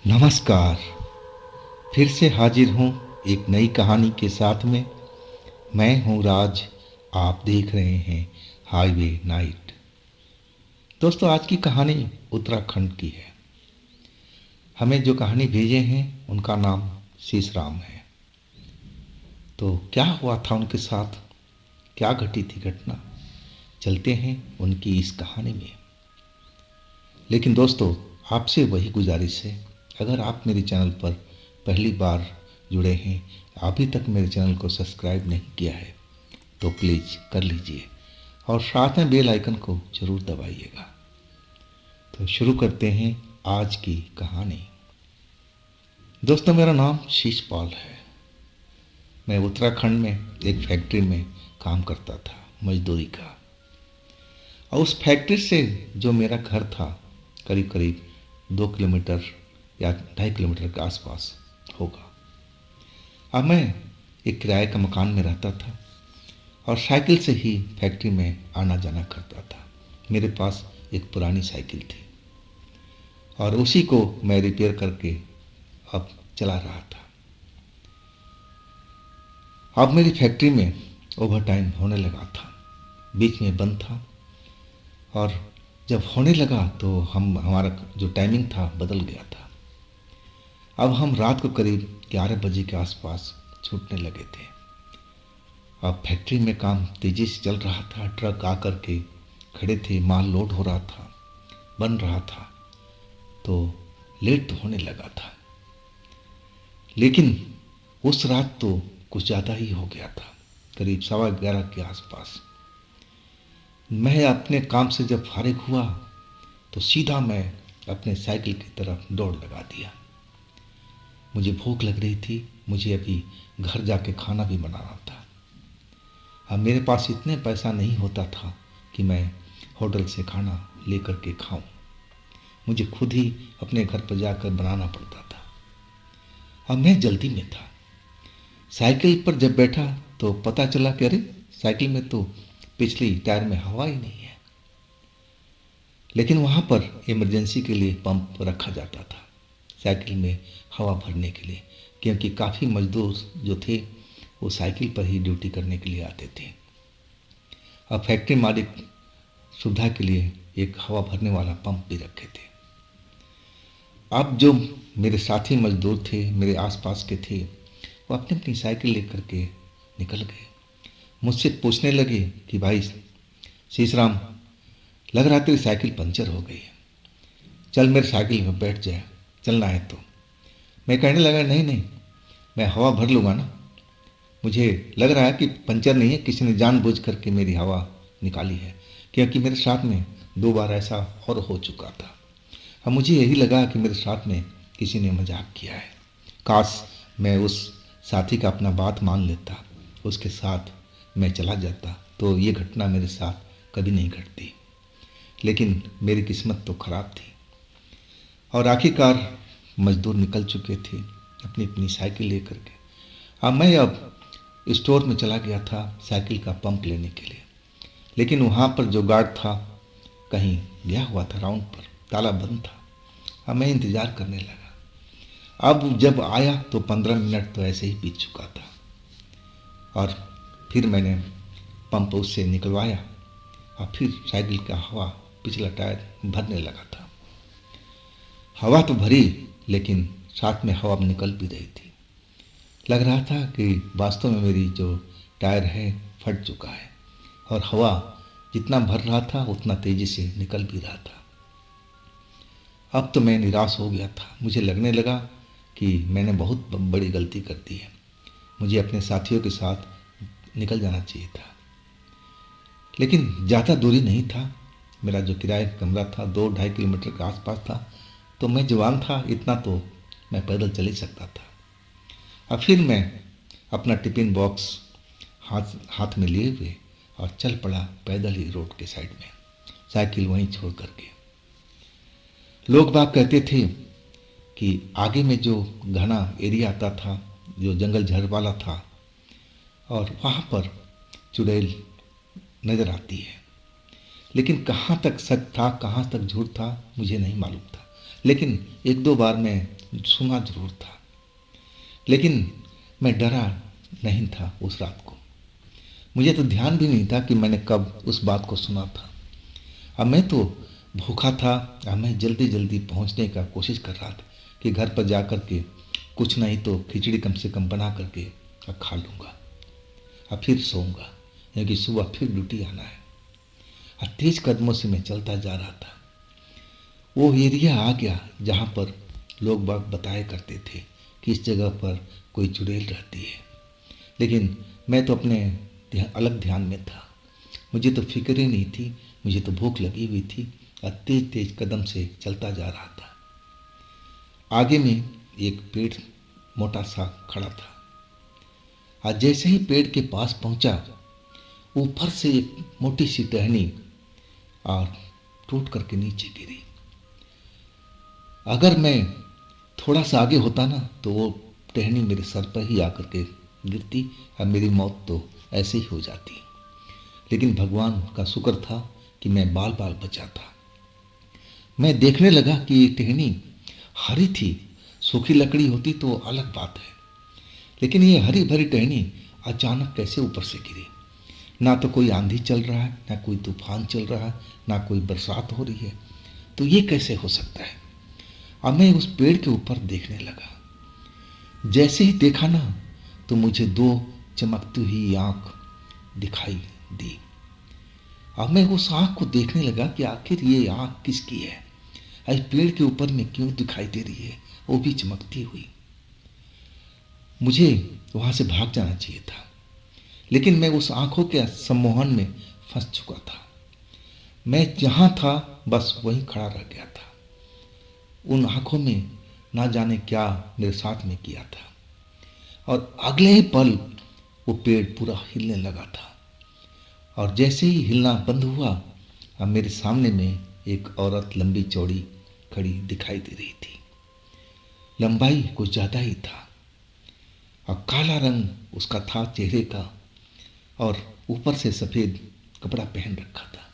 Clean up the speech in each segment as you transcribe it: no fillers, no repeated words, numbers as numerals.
नमस्कार। फिर से हाजिर हूँ एक नई कहानी के साथ में। मैं हूँ राज। आप देख रहे हैं हाईवे नाइट। दोस्तों, आज की कहानी उत्तराखंड की है। हमें जो कहानी भेजे हैं उनका नाम शीशराम है। तो क्या हुआ था उनके साथ, क्या घटी थी घटना, चलते हैं उनकी इस कहानी में। लेकिन दोस्तों, आपसे वही गुजारिश है, अगर आप मेरे चैनल पर पहली बार जुड़े हैं, अभी तक मेरे चैनल को सब्सक्राइब नहीं किया है, तो प्लीज़ कर लीजिए और साथ में बेल आइकन को ज़रूर दबाइएगा। तो शुरू करते हैं आज की कहानी। दोस्तों, मेरा नाम शीशपाल है। मैं उत्तराखंड में एक फैक्ट्री में काम करता था, मजदूरी का। और उस फैक्ट्री से जो मेरा घर था, करीब करीब 2 किलोमीटर या 2.5 किलोमीटर के आसपास होगा। अब मैं एक किराए का मकान में रहता था और साइकिल से ही फैक्ट्री में आना जाना करता था। मेरे पास एक पुरानी साइकिल थी और उसी को मैं रिपेयर करके अब चला रहा था। अब मेरी फैक्ट्री में ओवर टाइम होने लगा था, बीच में बंद था। और जब होने लगा तो हमारा जो टाइमिंग था बदल गया था। अब हम रात को करीब 11 बजे के आसपास छूटने लगे थे। अब फैक्ट्री में काम तेज़ी से चल रहा था, ट्रक आकर के खड़े थे, माल लोड हो रहा था, बन रहा था। तो लेट तो होने लगा था, लेकिन उस रात तो कुछ ज़्यादा ही हो गया था। करीब 11:15 के आसपास मैं अपने काम से जब फारिग हुआ तो सीधा मैं अपने साइकिल की तरफ दौड़ लगा दिया। मुझे भूख लग रही थी, मुझे अभी घर जाके खाना भी बनाना था। अब मेरे पास इतने पैसा नहीं होता था कि मैं होटल से खाना लेकर के खाऊं। मुझे खुद ही अपने घर पर जाकर बनाना पड़ता था। अब मैं जल्दी में था। साइकिल पर जब बैठा तो पता चला कि अरे, साइकिल में तो पिछली टायर में हवा ही नहीं है। लेकिन वहाँ पर इमरजेंसी के लिए पंप रखा जाता था साइकिल में हवा भरने के लिए, क्योंकि काफ़ी मजदूर जो थे वो साइकिल पर ही ड्यूटी करने के लिए आते थे। अब फैक्ट्री मालिक सुविधा के लिए एक हवा भरने वाला पंप भी रखे थे। अब जो मेरे साथी मजदूर थे, मेरे आसपास के थे, वो अपनी अपनी साइकिल लेकर के निकल गए। मुझसे पूछने लगे कि भाई शीशराम, लग रहा तेरी साइकिल पंचर हो गई है, चल मेरे साइकिल में बैठ जाए, चलना है तो। मैं कहने लगा नहीं नहीं, मैं हवा भर लूँगा ना। मुझे लग रहा है कि पंचर नहीं है, किसी ने जानबूझ करके मेरी हवा निकाली है, क्योंकि मेरे साथ में 2 बार ऐसा और हो चुका था। अब मुझे यही लगा कि मेरे साथ में किसी ने मजाक किया है। काश मैं उस साथी का अपना बात मान लेता, उसके साथ मैं चला जाता, तो ये घटना मेरे साथ कभी नहीं घटती। लेकिन मेरी किस्मत तो खराब थी। और आखिरकार मजदूर निकल चुके थे अपनी अपनी साइकिल लेकर के। अब स्टोर में चला गया था साइकिल का पंप लेने के लिए। लेकिन वहाँ पर जो गार्ड था कहीं गया हुआ था राउंड पर, ताला बंद था। अब मैं इंतज़ार करने लगा। अब जब आया तो 15 मिनट तो ऐसे ही बीत चुका था। और फिर मैंने पंप उससे निकलवाया और फिर साइकिल का हवा पिछला टायर भरने लगा था। हवा तो भरी, लेकिन साथ में हवा निकल भी रही थी। लग रहा था कि वास्तव में मेरी जो टायर है फट चुका है और हवा जितना भर रहा था उतना तेज़ी से निकल भी रहा था। अब तो मैं निराश हो गया था। मुझे लगने लगा कि मैंने बहुत बड़ी गलती कर दी है, मुझे अपने साथियों के साथ निकल जाना चाहिए था। लेकिन ज़्यादा दूरी नहीं था, मेरा जो किराए का कमरा था 2-2.5 किलोमीटर के आसपास था। तो मैं जवान था, इतना तो मैं पैदल चल ही सकता था। और फिर मैं अपना टिफ़िन बॉक्स हाथ हाथ में लिए हुए और चल पड़ा पैदल ही रोड के साइड में, साइकिल वहीं छोड़ करके। लोग बाग कहते थे कि आगे में जो घना एरिया आता था, जो जंगल झाड़ वाला था, और वहाँ पर चुड़ैल नज़र आती है। लेकिन कहाँ तक सच था, कहाँ तक झूठ था, मुझे नहीं मालूम था। लेकिन 1-2 बार मैं सुना जरूर था, लेकिन मैं डरा नहीं था उस रात को। मुझे तो ध्यान भी नहीं था कि मैंने कब उस बात को सुना था। अब मैं तो भूखा था। अब मैं जल्दी जल्दी पहुंचने का कोशिश कर रहा था कि घर पर जा कर के कुछ नहीं तो खिचड़ी कम से कम बना करके अब खा लूँगा, अब फिर सोऊंगा, क्योंकि सुबह फिर ड्यूटी आना है। और तेज कदमों से मैं चलता जा रहा था। वो एरिया आ गया जहाँ पर लोग बाग बताया करते थे कि इस जगह पर कोई चुड़ैल रहती है, लेकिन मैं तो अपने अलग ध्यान में था। मुझे तो फिक्र ही नहीं थी, मुझे तो भूख लगी हुई थी और तेज तेज कदम से चलता जा रहा था। आगे में एक पेड़ मोटा सा खड़ा था, और जैसे ही पेड़ के पास पहुंचा, ऊपर से एक मोटी सी टहनी और टूट करके नीचे गिरी। अगर मैं थोड़ा सा आगे होता ना तो वो टहनी मेरे सर पर ही आकर के गिरती और मेरी मौत तो ऐसे ही हो जाती। लेकिन भगवान का शुक्र था कि मैं बाल बाल बचा था। मैं देखने लगा कि ये टहनी हरी थी। सूखी लकड़ी होती तो अलग बात है, लेकिन ये हरी भरी टहनी अचानक कैसे ऊपर से गिरी। ना तो कोई आंधी चल रहा है, ना कोई तूफान चल रहा है, ना कोई बरसात हो रही है, तो ये कैसे हो सकता है। अब मैं उस पेड़ के ऊपर देखने लगा। जैसे ही देखा ना तो मुझे दो चमकती हुई आंख दिखाई दी। अब मैं उस आंख को देखने लगा कि आखिर ये आंख किसकी है, इस पेड़ के ऊपर में क्यों दिखाई दे रही है, वो भी चमकती हुई। मुझे वहां से भाग जाना चाहिए था, लेकिन मैं उस आंखों के सम्मोहन में फंस चुका था। मैं जहां था बस वहीं खड़ा रह गया था। उन आंखों में ना जाने क्या मेरे साथ में किया था, और अगले ही पल वो पेड़ पूरा हिलने लगा था। और जैसे ही हिलना बंद हुआ, अब मेरे सामने में एक औरत लंबी चौड़ी खड़ी दिखाई दे रही थी। लंबाई कुछ ज़्यादा ही था और काला रंग उसका था चेहरे का, और ऊपर से सफ़ेद कपड़ा पहन रखा था।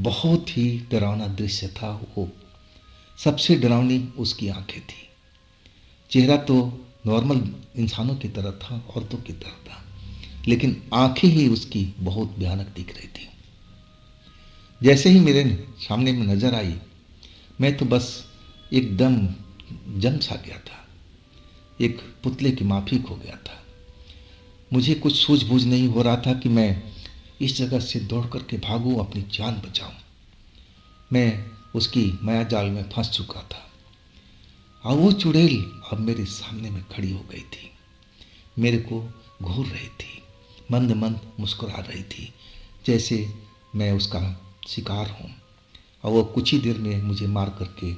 बहुत ही डरावना दृश्य था वो। सबसे डरावनी उसकी आंखें थी। चेहरा तो नॉर्मल इंसानों की तरह था, औरतों की तरह था, लेकिन आंखें ही उसकी बहुत भयानक दिख रही थी। जैसे ही मेरे सामने में नजर आई, मैं तो बस एकदम जम सा गया था, एक पुतले की माफिक हो गया था। मुझे कुछ सूझबूझ नहीं हो रहा था कि मैं इस जगह से दौड़ करके भागूं, अपनी जान बचाऊं। मैं उसकी माया जाल में फंस चुका था। और वो चुड़ैल अब मेरे सामने में खड़ी हो गई थी, मेरे को घूर रही थी, मंद मंद मुस्कुरा रही थी, जैसे मैं उसका शिकार हूँ और वो कुछ ही देर में मुझे मार करके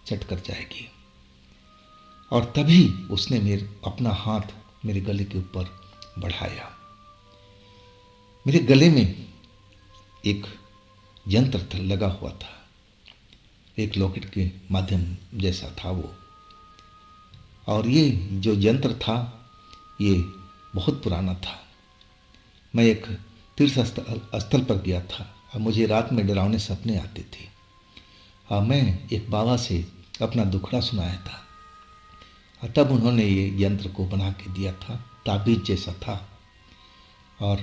चट कर जाएगी। और तभी उसने अपना हाथ मेरे गले के ऊपर बढ़ाया। मेरे गले में एक यंत्र लगा हुआ था, एक लॉकेट के माध्यम जैसा था वो। और ये जो यंत्र था ये बहुत पुराना था। मैं एक तीर्थ स्थल पर गया था और मुझे रात में डरावने सपने आते थे। और मैं एक बाबा से अपना दुखड़ा सुनाया था, और तब उन्होंने ये यंत्र को बना के दिया था, ताबीज जैसा था, और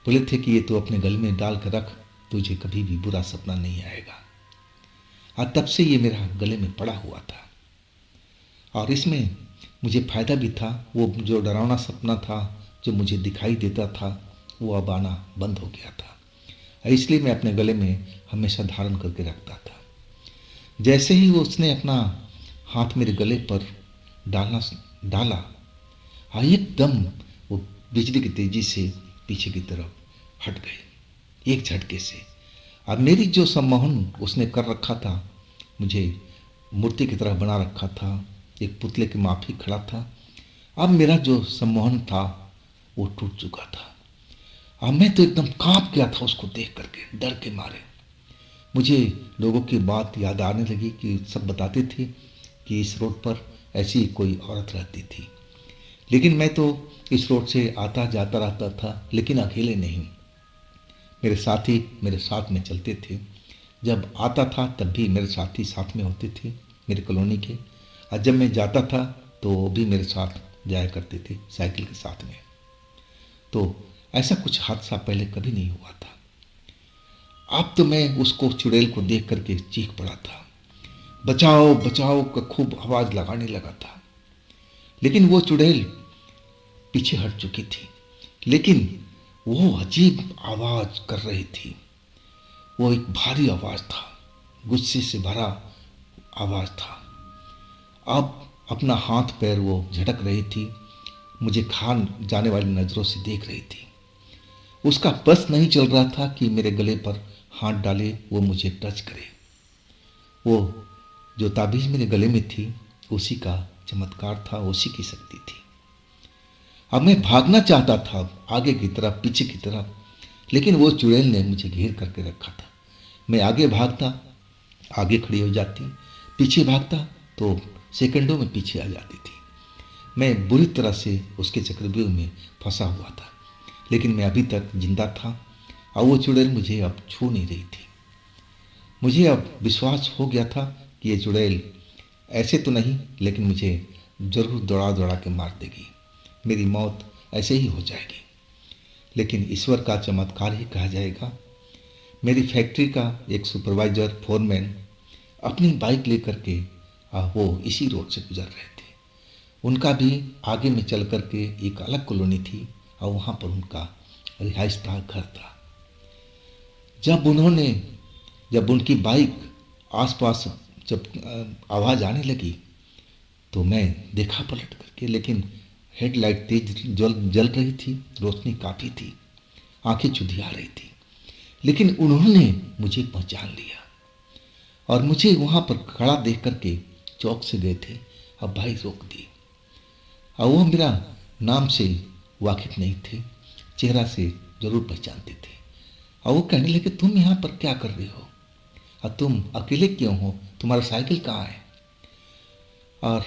बोले थे कि ये तो अपने गले में डाल कर रख, तुझे कभी भी बुरा सपना नहीं आएगा। और तब से ये मेरा गले में पड़ा हुआ था। और इसमें मुझे फ़ायदा भी था। वो जो डरावना सपना था जो मुझे दिखाई देता था वो अब आना बंद हो गया था। इसलिए मैं अपने गले में हमेशा धारण करके रखता था। जैसे ही उसने अपना हाथ मेरे गले पर डाला, एकदम वो बिजली की तेजी से पीछे की तरफ हट गए एक झटके से। अब मेरी जो सम्मोहन उसने कर रखा था, मुझे मूर्ति की तरह बना रखा था, एक पुतले के माफी खड़ा था, अब मेरा जो सम्मोहन था वो टूट चुका था। अब मैं तो एकदम कांप गया था उसको देख करके, डर के मारे। मुझे लोगों की बात याद आने लगी कि सब बताते थे कि इस रोड पर ऐसी कोई औरत रहती थी। लेकिन मैं तो इस रोड से आता जाता रहता था, लेकिन अकेले नहीं, मेरे साथी मेरे साथ में चलते थे। जब आता था तब भी मेरे साथी साथ में होते थे मेरे कॉलोनी के, और जब मैं जाता था तो वो भी मेरे साथ जाया करते थे साइकिल के साथ में। तो ऐसा कुछ हादसा पहले कभी नहीं हुआ था। अब तो मैं उसको चुड़ैल को देख करके चीख पड़ा था, बचाओ बचाओ का खूब आवाज लगाने लगा था। लेकिन वो चुड़ैल पीछे हट चुकी थी, लेकिन वो अजीब आवाज कर रही थी। वो एक भारी आवाज था, गुस्से से भरा आवाज था। अब अपना हाथ पैर वो झटक रही थी, मुझे खान जाने वाली नजरों से देख रही थी। उसका बस नहीं चल रहा था कि मेरे गले पर हाथ डाले, वो मुझे टच करे। वो जो ताबीज मेरे गले में थी उसी का चमत्कार था, उसी की शक्ति थी। अब मैं भागना चाहता था आगे की तरफ, पीछे की तरफ, लेकिन वो चुड़ैल ने मुझे घेर करके रखा था। मैं आगे भागता, आगे खड़ी हो जाती, पीछे भागता तो सेकंडों में पीछे आ जाती थी। मैं बुरी तरह से उसके चक्रव्यूह में फंसा हुआ था, लेकिन मैं अभी तक जिंदा था और वो चुड़ैल मुझे अब छू नहीं रही थी। मुझे अब विश्वास हो गया था कि ये चुड़ैल ऐसे तो नहीं, लेकिन मुझे जरूर दौड़ा दौड़ा के मार देगी, मेरी मौत ऐसे ही हो जाएगी। लेकिन ईश्वर का चमत्कार ही कहा जाएगा। मेरी फैक्ट्री का एक सुपरवाइजर फोरमैन अपनी बाइक लेकर के वो इसी रोड से गुजर रहे थे। उनका भी आगे में चल करके एक अलग कॉलोनी थी और वहाँ पर उनका रिहाइश था, घर था। जब उनकी बाइक आसपास जब आवाज़ आने लगी तो मैं देखा पलट करके, लेकिन हेडलाइट तेज जल रही थी, रोशनी काफ़ी थी, आंखें चुधिया रही थी। लेकिन उन्होंने मुझे पहचान लिया और मुझे वहाँ पर खड़ा देख करके चौक से गए थे। अब भाई रोक दिए और वो मेरा नाम से वाकिफ नहीं थे, चेहरा से जरूर पहचानते थे। और वो कहने लगे, तुम यहाँ पर क्या कर रहे हो और तुम अकेले क्यों हो, तुम्हारा साइकिल कहाँ है? और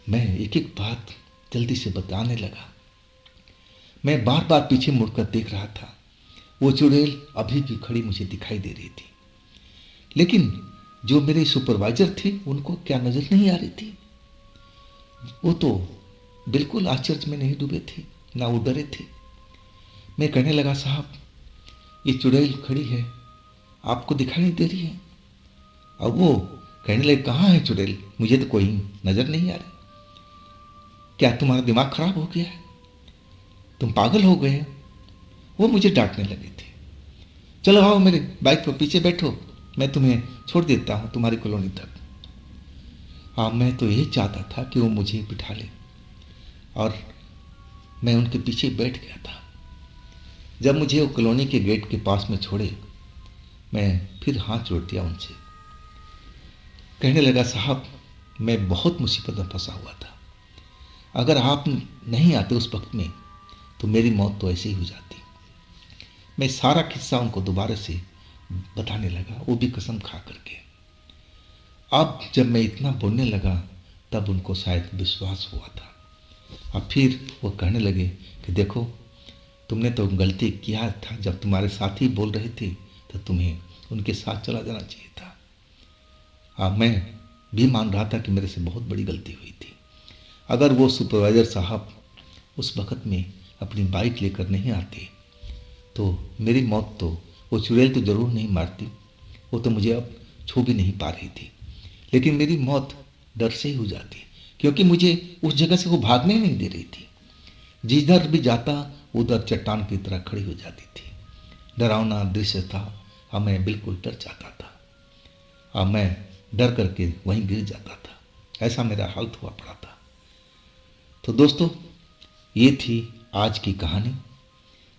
मैं एक एक बात जल्दी से बताने लगा। मैं बार बार पीछे मुड़कर देख रहा था, वो चुड़ैल अभी भी खड़ी मुझे दिखाई दे रही थी, लेकिन जो मेरे सुपरवाइजर थे उनको क्या नजर नहीं आ रही थी? वो तो बिल्कुल आश्चर्य में नहीं डूबे थे, ना वो डरे थे। मैं कहने लगा, साहब ये चुड़ैल खड़ी है, आपको दिखाई नहीं दे रही है? अब वो कहने लगे, कहाँ है चुड़ैल, मुझे तो कोई नजर नहीं आ रही। क्या तुम्हारा दिमाग खराब हो गया है, तुम पागल हो गए? वो मुझे डांटने लगे थे। चलो आओ मेरे बाइक पर पीछे बैठो, मैं तुम्हें छोड़ देता हूँ तुम्हारी कॉलोनी तक। हाँ, मैं तो यही चाहता था कि वो मुझे बिठा ले और मैं उनके पीछे बैठ गया था। जब मुझे वो कॉलोनी के गेट के पास में छोड़े, मैं फिर हाथ जोड़ दिया उनसे। कहने लगा, साहब मैं बहुत मुसीबत में फंसा हुआ था, अगर आप नहीं आते उस वक्त में तो मेरी मौत तो ऐसे ही हो जाती। मैं सारा किस्सा उनको दोबारा से बताने लगा, वो भी कसम खा करके। अब जब मैं इतना बोलने लगा तब उनको शायद विश्वास हुआ था। अब फिर वो कहने लगे कि देखो, तुमने तो गलती किया था, जब तुम्हारे साथी बोल रहे थे तो तुम्हें उनके साथ चला जाना चाहिए था। मैं भी मान रहा था कि मेरे से बहुत बड़ी गलती हुई थी। अगर वो सुपरवाइज़र साहब उस वक़्त में अपनी बाइक लेकर नहीं आते तो मेरी मौत तो वो चुड़ैल तो ज़रूर नहीं मारती, वो तो मुझे अब छू भी नहीं पा रही थी, लेकिन मेरी मौत डर से ही हो जाती, क्योंकि मुझे उस जगह से वो भागने नहीं दे रही थी। जिधर भी जाता उधर चट्टान की तरह खड़ी हो जाती थी। डरावना दृश्य था और मैं बिल्कुल डर जाता था और मैं डर करके वहीं गिर जाता था। ऐसा मेरा हालत हुआ पड़ा था। तो दोस्तों, ये थी आज की कहानी।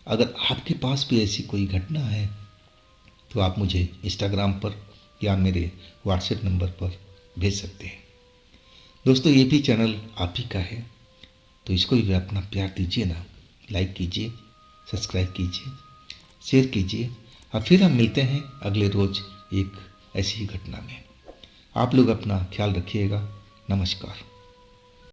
अगर आपके पास भी ऐसी कोई घटना है तो आप मुझे इंस्टाग्राम पर या मेरे व्हाट्सएप नंबर पर भेज सकते हैं। दोस्तों, ये भी चैनल आप ही का है, तो इसको भी अपना प्यार दीजिए ना, लाइक कीजिए, सब्सक्राइब कीजिए, शेयर कीजिए। और फिर हम मिलते हैं अगले रोज़ एक ऐसी ही घटना में। आप लोग अपना ख्याल रखिएगा। नमस्कार।